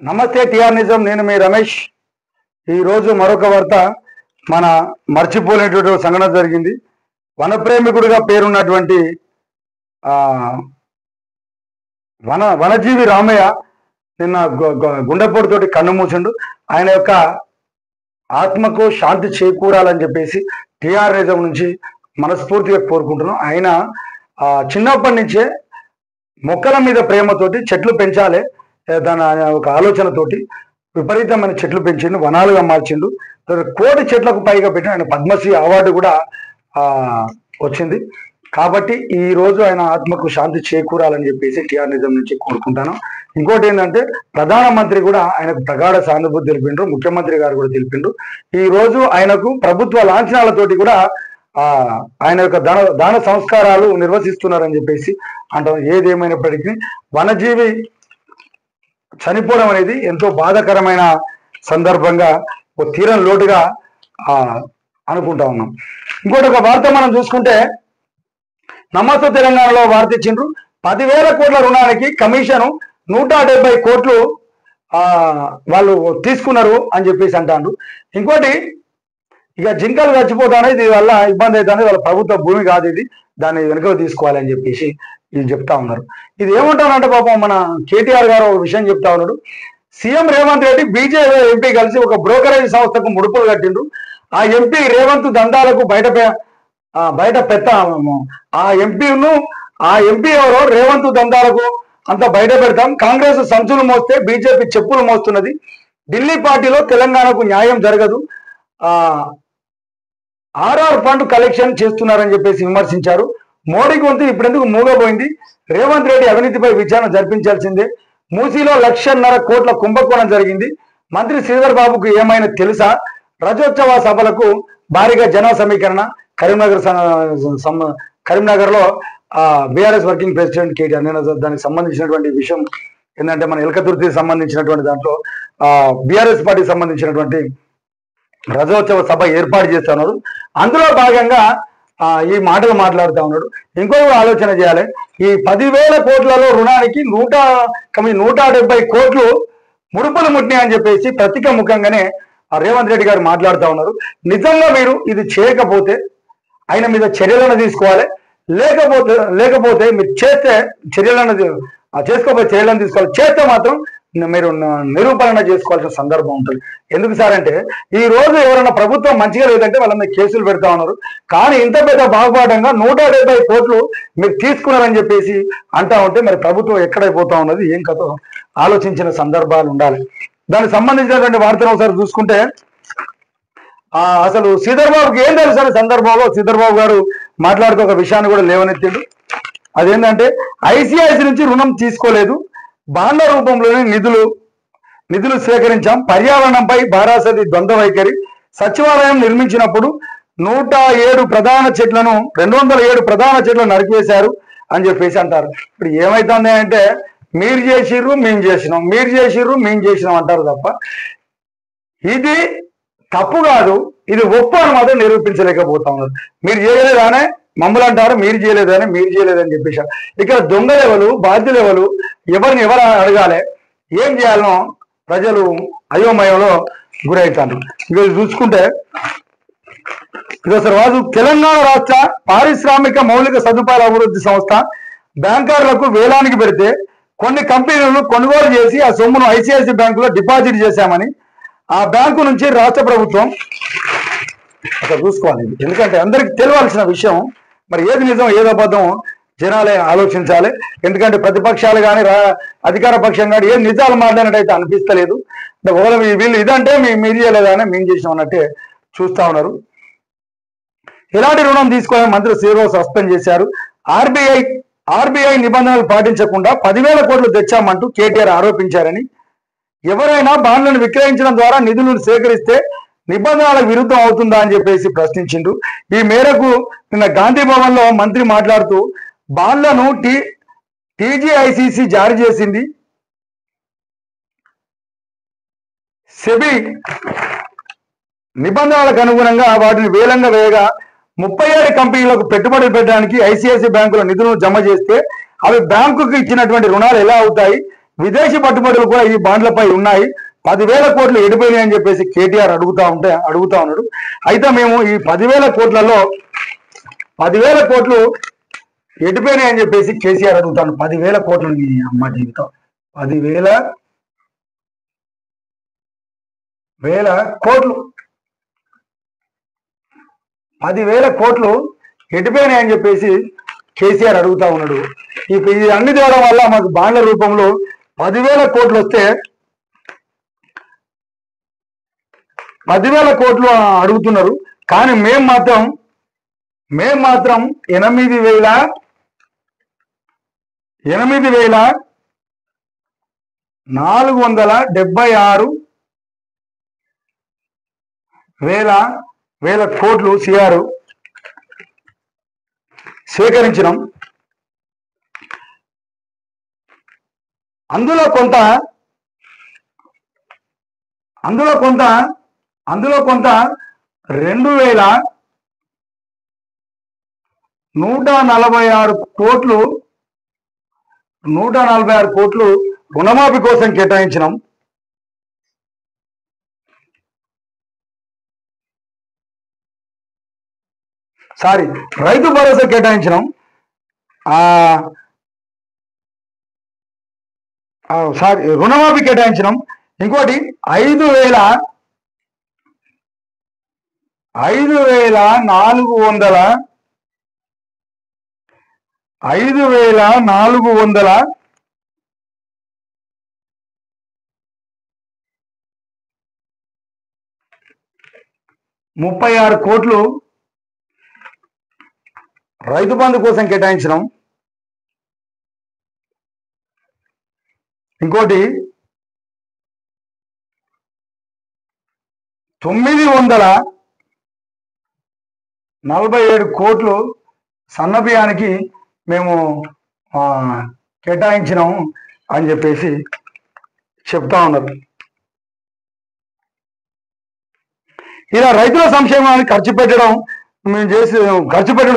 నమస్తే టిఆర్ నిజం, నేను మీ రమేష్. ఈరోజు మరొక వార్త మన మర్చిపోలేనటువంటి సంఘటన జరిగింది. వనప్రేమికుడిగా పేరున్నటువంటి వనజీవి రామయ్య నిన్న గుండెపోటుతోటి కన్ను మూసిండు. ఆయన యొక్క ఆత్మకు శాంతి చేకూరాలని చెప్పేసి టిఆర్ నిజం నుంచి మనస్ఫూర్తిగా కోరుకుంటున్నాం. ఆయన చిన్నప్పటి నుంచే మొక్కల మీద ప్రేమతోటి చెట్లు పెంచాలి దాని ఒక ఆలోచనతోటి విపరీతమైన చెట్లు పెంచిండు, వనాలుగా మార్చిండు. 1,00,00,000 చెట్లకు పైగా పెట్టి ఆయన పద్మశ్రీ అవార్డు కూడా వచ్చింది. కాబట్టి ఈ రోజు ఆయన ఆత్మకు శాంతి చేకూరాలని చెప్పేసి టిఆర్ నిజం నుంచి కోరుకుంటాను. ఇంకోటి ఏంటంటే ప్రధానమంత్రి కూడా ఆయనకు ప్రగాఢ సానుభూతి తెలిపిండ్రు, ముఖ్యమంత్రి గారు కూడా తెలిపిండ్రు. ఈ రోజు ఆయనకు ప్రభుత్వ లాంఛనాలతోటి కూడా ఆయన యొక్క దాన సంస్కారాలు నిర్వహిస్తున్నారని చెప్పేసి అంటాం. ఏదేమైనప్పటికీ వనజీవి చనిపోవడం అనేది ఎంతో బాధాకరమైన సందర్భంగా ఒక తీరని లోటుగా అనుకుంటా ఉన్నాం. ఇంకోటి ఒక వార్త మనం చూసుకుంటే, నమస్తే తెలంగాణలో వార్త ఇచ్చిండ్రు. 10,000 కోట్ల రుణానికి కమిషను 170 కోట్లు వాళ్ళు తీసుకున్నారు అని చెప్పేసి అంటారు. ఇంకోటి ఇక జింకలు చచ్చిపోతానే దీని వల్ల ఇబ్బంది అవుతానే, వాళ్ళ ప్రభుత్వ భూమి కాదు ఇది, దాన్ని వెనుకకు తీసుకోవాలి అని చెప్పేసి ఇది చెప్తా ఉన్నారు. ఇది ఏమంటానంటే పాపం మన కేటీఆర్ గారు ఒక విషయం చెప్తా ఉన్నాడు. CM Revanth Reddy BJP MP కలిసి ఒక బ్రోకరేజ్ సంస్థకు ముడుపులు కట్టిండ్రు. ఆ ఎంపీ రేవంత్ దందాలకు బయట పెడతాము, ఆ ఎంపీ ఎవరో రేవంత్ దందాలకు అంత బయట పెడతాం. కాంగ్రెస్ సంచులు మోస్తే బీజేపీ చెప్పులు మోస్తున్నది. ఢిల్లీ పార్టీలో తెలంగాణకు న్యాయం జరగదు. ఆర్ఆర్ ఫండ్ కలెక్షన్ చేస్తున్నారని చెప్పేసి విమర్శించారు. మోడీ గొంతు ఇప్పుడెందుకు మూగపోయింది? రేవంత్ రెడ్డి అవినీతిపై విచారణ జరిపించాల్సిందే. మూసీలో 1,00,00,000 కోట్ల కుంభకోణం జరిగింది. మంత్రి శ్రీధర్ బాబుకు ఏమైనా తెలుసా? రజోత్సవ సభలకు భారీగా జన సమీకరణ. కరీంనగర్ లో బీఆర్ఎస్ వర్కింగ్ ప్రెసిడెంట్ కేటీఆర్ నేను దానికి సంబంధించినటువంటి విషయం ఏంటంటే, మన ఎల్కతుర్తికి సంబంధించినటువంటి దాంట్లో బీఆర్ఎస్ పార్టీకి సంబంధించినటువంటి రజోత్సవ సభ ఏర్పాటు చేస్తున్నారు. అందులో భాగంగా ఈ మాటలు మాట్లాడుతూ ఉన్నాడు. ఇంకొక ఆలోచన చేయాలి. ఈ 10,000 కోట్లలో రుణానికి 170 కోట్లు ముడుపులు ముట్టినాయని చెప్పేసి ప్రతీక ముఖంగానే రేవంత్ రెడ్డి గారు మాట్లాడుతూ ఉన్నారు. నిజంగా మీరు ఇది చేయకపోతే ఆయన మీద చర్యలను తీసుకోవాలి, లేకపోతే మీరు చేస్తే చేసుకోకపోతే చర్యలను తీసుకోవాలి, చేస్తే మాత్రం మీరు నిరూపణ చేసుకోవాల్సిన సందర్భం ఉంటుంది. ఎందుకు సార్ అంటే, ఈ రోజు ఎవరైనా ప్రభుత్వం మంచిగా లేదంటే వాళ్ళ మీద కేసులు పెడతా ఉన్నారు. కానీ ఇంత పెద్ద బాగుపాఠంగా 170 కోట్లు మీరు తీసుకున్నారని చెప్పేసి అంటా ఉంటే మరి ప్రభుత్వం ఎక్కడైపోతా ఉన్నది, ఏం కథ ఆలోచించిన సందర్భాలు ఉండాలి. దానికి సంబంధించినటువంటి వార్తను ఒకసారి చూసుకుంటే, అసలు శ్రీధర్ బాబుకి ఏం తెలుసు అనే సందర్భంలో శ్రీధర్ బాబు గారు మాట్లాడుతూ ఒక విషయాన్ని కూడా లేవనెత్తాడు. అదేంటంటే, ఐసిఐసి నుంచి రుణం తీసుకోలేదు, బాండ్ల రూపంలోనే నిధులు సేకరించాం. పర్యావరణంపై బారాసతి ద్వంద్వ వైఖరి. సచివాలయం నిర్మించినప్పుడు 207 ప్రధాన చెట్లను నరికివేశారు అని చెప్పేసి అంటారు. ఇప్పుడు ఏమైతుంది అంటే, మీరు చేసిర్రు మేము చేసినాం, మీరు చేసిర్రు మేము చేసినాం అంటారు తప్ప ఇది తప్పు కాదు, ఇది ఒప్పు అని మాత్రం నిరూపించలేకపోతా ఉన్నారు. మీరు చేయలేదానే మమ్మల్ని అంటారు, మీరు చేయలేదని చెప్పేశారు. ఇక్కడ దొంగలెవలు, బాధ్యులెవలు, ఎవరు అడగాలి, ఏం చేయాలనో ప్రజలు అయోమయంలో గురవుతారు. ఇక చూసుకుంటే రాజు తెలంగాణ రాష్ట్ర పారిశ్రామిక మౌలిక సదుపాయాల అభివృద్ధి సంస్థ బ్యాంకర్లకు వేలానికి పెడితే కొన్ని కంపెనీలను కొనుగోలు చేసి ఆ సొమ్మును ఐసిఐసి బ్యాంకులో డిపాజిట్ చేశామని ఆ బ్యాంకు నుంచి రాష్ట్ర ప్రభుత్వం అక్కడ చూసుకోవాలి. ఎందుకంటే అందరికి తెలియాల్సిన విషయం, మరి ఏది నిజం ఏది అబద్ధం జనాలే ఆలోచించాలి. ఎందుకంటే ప్రతిపక్షాలు కానీ అధికార పక్షం కానీ ఏం నిజాలు మాట్లాడినట్టయితే అనిపిస్తలేదు. వీళ్ళు ఇదంటే మీరు చేయలేదని మేము చేసినాం అన్నట్టే చూస్తా ఉన్నారు. ఎలాంటి రుణం తీసుకోవాలని మంత్రి శ్రీధర్ సస్పెండ్ చేశారు. ఆర్బీఐ నిబంధనలు పాటించకుండా 10,000 కోట్లు తెచ్చామంటూ కేటీఆర్ ఆరోపించారని, ఎవరైనా బాండ్లను విక్రయించడం ద్వారా నిధులను సేకరిస్తే నిబంధనలకు విరుద్ధం అవుతుందా అని చెప్పేసి ప్రశ్నించిండు. ఈ మేరకు నిన్న గాంధీ భవన్ లో మంత్రి మాట్లాడుతూ, బాండ్లను టీజీఐసిసి జారీ చేసింది. సెబీ నిబంధనలకు అనుగుణంగా వాటిని వేలంగా వేయగా 37 కంపెనీలకు పెట్టుబడులు పెట్టడానికి ఐసిఐసి బ్యాంకుల నిధులను జమ చేస్తే అవి బ్యాంకుకు ఇచ్చినటువంటి రుణాలు ఎలా అవుతాయి, విదేశీ పట్టుబడులు కూడా ఈ బాండ్లపై ఉన్నాయి. 10,000 కోట్లు ఎడిపోయినాయి అని చెప్పేసి కేటీఆర్ అడుగుతా ఉన్నాడు. అయితే మేము ఈ 10,000 కోట్లలో 10,000 కోట్లు ఎడిపోయినాయి అని చెప్పేసి కేసీఆర్ అడుగుతాను. 10,000 కోట్లు మీ అమ్మ జీవితం 10,000 కోట్లు 10,000 కోట్లు ఎడిపోయినాయి అని చెప్పేసి కేసీఆర్ అడుగుతా ఉన్నాడు. ఇది అన్ని తేవడం వల్ల మాకు బాండ్ల రూపంలో 10,000 కోట్లు వస్తే 10,000 కోట్లు అడుగుతున్నారు. కానీ మేము మాత్రం 8,476,000 కోట్లు సిఆర్ సేకరించినాం. అందులో కొంత 2,146 కోట్లు రుణమాఫీ కోసం కేటాయించినాం. రైతు భరోసా కేటాయించినాం. రుణమాఫీ కేటాయించినాం. ఇంకోటి 5,436 కోట్లు రైతు బంధు కోసం కేటాయించినాం. ఇంకోటి 947 కోట్లు సన్నబియ్యానికి మేము కేటాయించినాము అని చెప్పేసి చెప్తా ఉన్నారు. ఇలా రైతుల సంక్షేమానికి ఖర్చు పెట్టడం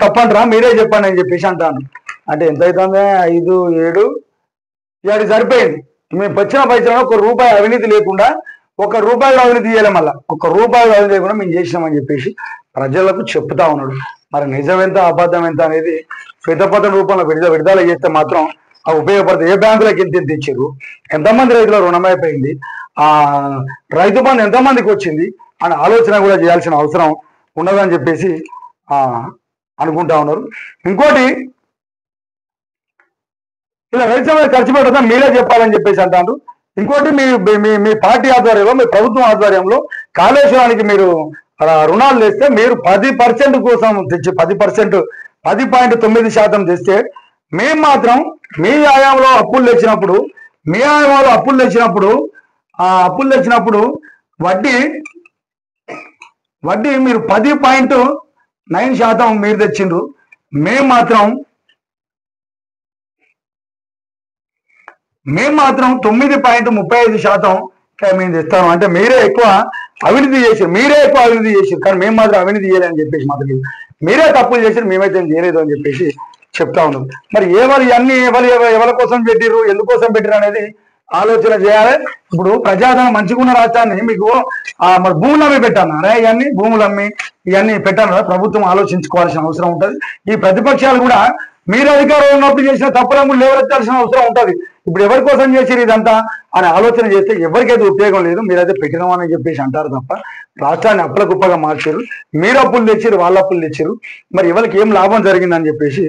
తప్పంటారా? మీరే చెప్పండి అని చెప్పేసి అంటాను. అంటే ఎంత అవుతుంది? 5, 7 ఇవాళ సరిపోయింది. మేము వచ్చిన పైసలను ₹1 అవినీతి లేకుండా ₹1 అవినీతి చేయలేం. మళ్ళీ ₹1 అవినీతి లేకుండా మేము చేసినామని చెప్పేసి ప్రజలకు చెప్తా ఉన్నాడు. మరి నిజం ఎంత అబద్ధం ఎంత అనేది శ్వేతపత్రం రూపంలో విడుదల చేస్తే మాత్రం అవి ఉపయోగపడుతుంది. ఏ బ్యాంకులకు ఎంత ఇచ్చారు, ఎంతమంది రైతుల రుణమైపోయింది, రైతు బంధు ఎంతమందికి వచ్చింది అని ఆలోచన కూడా చేయాల్సిన అవసరం ఉండదని చెప్పేసి అనుకుంటా ఉన్నారు. ఇంకోటి ఇలా రైతు ఖర్చు పెట్టదా మీరే చెప్పాలని చెప్పేసి అంటారు. ఇంకోటి మీ పార్టీ ఆధ్వర్యంలో, మీ ప్రభుత్వం ఆధ్వర్యంలో కాళేశ్వరానికి మీరు రుణాలు తెస్తే మీరు 10% కోసం తెచ్చి 10.9% తెస్తే మేము మాత్రం మీ ఆయాంలో అప్పులు తెచ్చినప్పుడు వడ్డీ మీరు 10.9% మీరు తెచ్చిండ్రు. మేము మాత్రం 9.35% మేము తెస్తాను. అంటే మీరే ఎక్కువ అవినీతి చేశారు. కానీ మేము మాత్రం అవినీతి చేయలేని చెప్పేసి మాత్రం మీరే తప్పులు చేశారు, మేమైతే చేయలేదు అని చెప్పేసి చెప్తా ఉన్నాం. మరి ఎవరి కోసం పెట్టిర్రు, ఎందుకోసం పెట్టిరు అనేది ఆలోచన చేయాలి. ఇప్పుడు ప్రజాధనం మంచిగున్న రాష్ట్రాన్ని మీకు మరి భూములు అమ్మి పెట్టాను, ఇవన్నీ పెట్టాను. ప్రభుత్వం ఆలోచించుకోవాల్సిన అవసరం ఉంటుంది. ఈ ప్రతిపక్షాలు కూడా మీరు అధికారంలో ఉన్నప్పుడు చేసిన తప్పులను లేవనెత్తాల్సిన అవసరం ఉంటుంది. ఇప్పుడు ఎవరి కోసం చేసిరు ఇదంతా అని ఆలోచన చేస్తే ఎవరికైతే ఉపయోగం లేదు. మీరైతే పెట్టినామని చెప్పేసి అంటారు తప్ప రాష్ట్రాన్ని అప్పుల కుప్పగా మార్చారు. మీరు అప్పులు తెచ్చారు, వాళ్ళ అప్పులు తెచ్చారు. మరి ఎవరికి ఏం లాభం జరిగిందని చెప్పేసి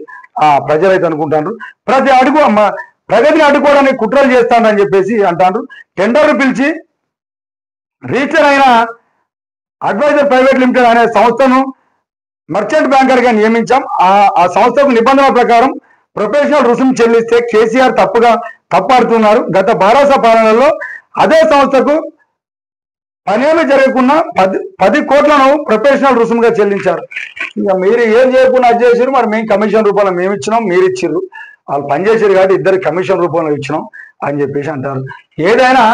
ప్రజలైతే అనుకుంటారు. ప్రగతిని అడ్డుకోవడానికి కుట్రలు చేస్తానని చెప్పేసి అంటారు. టెండర్లు పిలిచి రిజిస్టర్ అయిన అడ్వైజర్ ప్రైవేట్ లిమిటెడ్ అనే సంస్థను మర్చెంట్ బ్యాంకర్ గా నియమించాం. ఆ సంస్థకు నిబంధనల ప్రకారం ప్రొఫెషనల్ రుసుము చెల్లిస్తే కేసీఆర్ తప్పాడుతున్నారు. గత భారత పాలనలో అదే సంస్థకు పనేమి జరగకుండా 10 కోట్లను ప్రొఫెషనల్ రుసుముగా చెల్లించారు. ఇక మీరు ఏం చేయకుండా అది చేసారు. మరి మేము కమిషన్ రూపంలో మేము ఇచ్చినాం, మీరు ఇచ్చిర్రు. వాళ్ళు పనిచేసారు కాబట్టి ఇద్దరు కమిషన్ రూపంలో ఇచ్చినాం అని చెప్పేసి అంటారు. ఏదైనా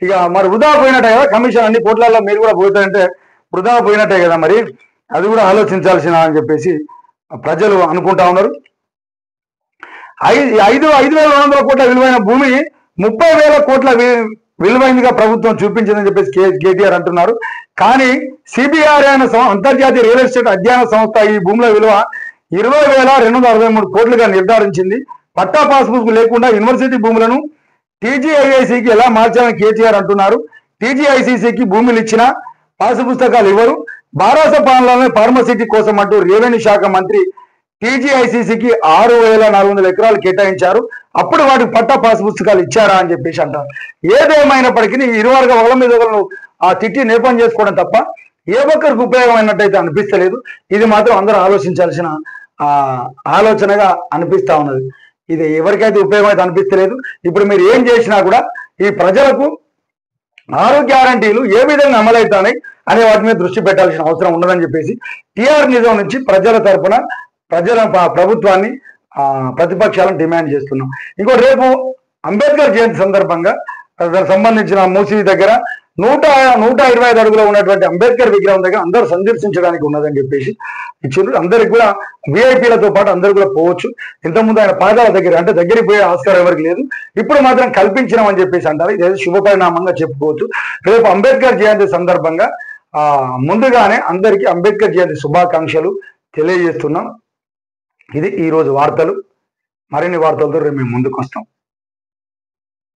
ఇక మరి వృధా పోయినట్టే కదా కమిషన్, అన్ని కోట్లలో మీరు కూడా పోతారంటే వృధా పోయినట్టే కదా. మరి అది కూడా ఆలోచించాల్సిన అని చెప్పేసి ప్రజలు అనుకుంటా ఉన్నారు. 5,200 కోట్ల విలువైన భూమి 30,000 కోట్ల విలువైందిగా ప్రభుత్వం చూపించిందని చెప్పేసి కేటీఆర్ అంటున్నారు. కానీ సిబిఆర్ అనే అంతర్జాతీయ రియల్ ఎస్టేట్ అధ్యయన సంస్థ ఈ భూముల విలువ 20,263 కోట్లుగా నిర్ధారించింది. పట్టా పాస్బుక్ లేకుండా యూనివర్సిటీ భూములను టీజీఐఐసికి ఎలా మార్చాలని కేటీఆర్ అంటున్నారు. టీజీఐసిసికి భూములు ఇచ్చినా పాసు పుస్తకాలు ఇవ్వరు. బారాస పాలనలోనే ఫార్మసిటీ కోసం అంటూ రెవెన్యూ శాఖ మంత్రి టీజీఐసిసికి 6,400 ఎకరాలు కేటాయించారు. అప్పుడు వాటికి పట్టా పాసు పుస్తకాలు ఇచ్చారా అని చెప్పేసి అంటారు. ఏదేమైనప్పటికీ ఈ ఇరువర్గ వాళ్ళ మీద ఆ తిట్టి నేపం చేసుకోవడం తప్ప ఏ ఒక్కరికి ఉపయోగమైనట్టయితే అనిపిస్తలేదు. ఇది మాత్రం అందరూ ఆలోచించాల్సిన ఆలోచనగా అనిపిస్తా ఉన్నది. ఇది ఎవరికైతే ఉపయోగం అయితే అనిపిస్తలేదు. ఇప్పుడు మీరు ఏం చేసినా కూడా ఈ ప్రజలకు ఆరోగ్య గ్యారంటీలు ఏ విధంగా అమలవుతాయి అనే వాటి మీద దృష్టి పెట్టాల్సిన అవసరం ఉండదని చెప్పేసి టీఆర్ నిజం నుంచి ప్రజల తరఫున ప్రభుత్వాన్ని ప్రతిపక్షాలను డిమాండ్ చేస్తున్నాం. ఇంకో రేపు అంబేద్కర్ జయంతి సందర్భంగా దానికి సంబంధించిన మూసీ దగ్గర 125 అడుగులో ఉన్నటువంటి అంబేద్కర్ విగ్రహం దగ్గర అందరూ సందర్శించడానికి ఉన్నదని చెప్పేసి ఇచ్చారు. అందరికి కూడా విఐపీలతో పాటు అందరూ కూడా పోవచ్చు. ఇంతకుముందు ఆయన పాదాల దగ్గర అంటే దగ్గరికి పోయే ఆస్కారం ఎవరికి లేదు. ఇప్పుడు మాత్రం కల్పించినామని చెప్పేసి అంటారు. ఇదేదో శుభపరిణామంగా చెప్పుకోవచ్చు. రేపు అంబేద్కర్ జయంతి సందర్భంగా ముందుగానే అందరికీ అంబేద్కర్ జయంతి శుభాకాంక్షలు తెలియజేస్తున్నాం. ఇది ఈరోజు వార్తలు. మరిన్ని వార్తలతో రేపు మేము ముందుకు వస్తాం.